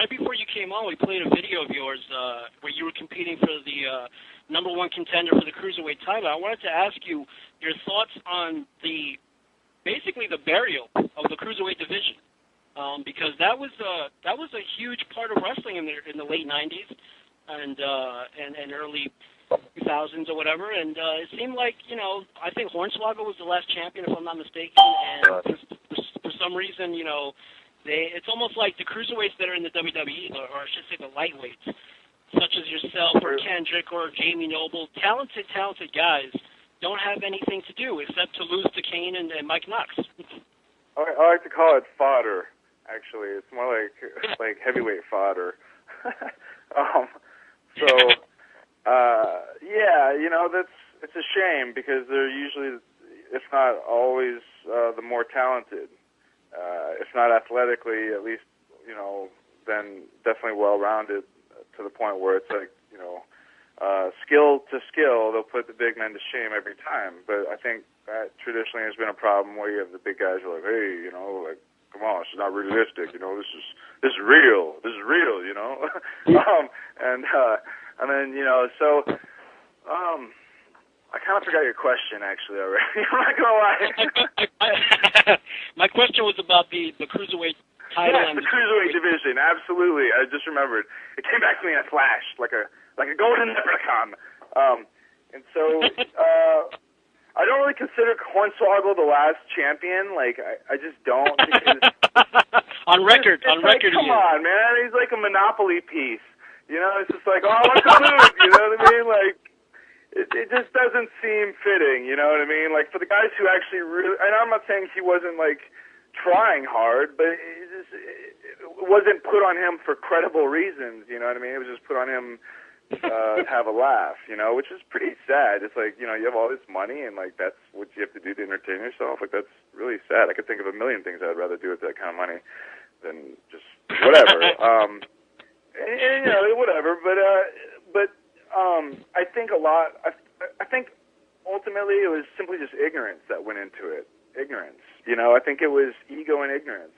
right before you came on, we played a video of yours where you were competing for the #1 contender for the cruiserweight title. I wanted to ask you your thoughts on basically the burial of the cruiserweight division, because that was a huge part of wrestling in the late '90s and early 2000s or whatever. And it seemed like, I think Hornswoggle was the last champion, if I'm not mistaken. And for some reason, it's almost like the cruiserweights that are in the WWE, or I should say the lightweights, such as yourself or Kendrick or Jamie Noble, talented guys, don't have anything to do except to lose to Kane and Mike Knox. I like to call it fodder. Actually, it's more like heavyweight fodder. It's a shame because they're usually, if not always, the more talented. If not athletically, at least, then definitely well-rounded to the point where it's like, skill to skill, they'll put the big men to shame every time. But I think that traditionally has been a problem where you have the big guys who are like, hey, come on, it's not realistic, this is real, and then, I kind of forgot your question, actually, already. I'm not going to lie. My question was about the cruiserweight title. Yes, the cruiserweight division, absolutely. I just remembered. It came back to me in a flash, like a golden leprechaun. And so, I don't really consider Hornswoggle the last champion. I just don't. On record, come on, man. He's like a Monopoly piece. It's just like, oh, what's the loot? You know what I mean? It just doesn't seem fitting, you know what I mean? For the guys who actually really, and I'm not saying he wasn't, trying hard, but it wasn't put on him for credible reasons, you know what I mean? It was just put on him to have a laugh, which is pretty sad. It's you have all this money, and, that's what you have to do to entertain yourself. That's really sad. I could think of a million things I'd rather do with that kind of money than just whatever. Whatever, but I think I think ultimately it was simply just ignorance that went into it. Ignorance. I think it was ego and ignorance.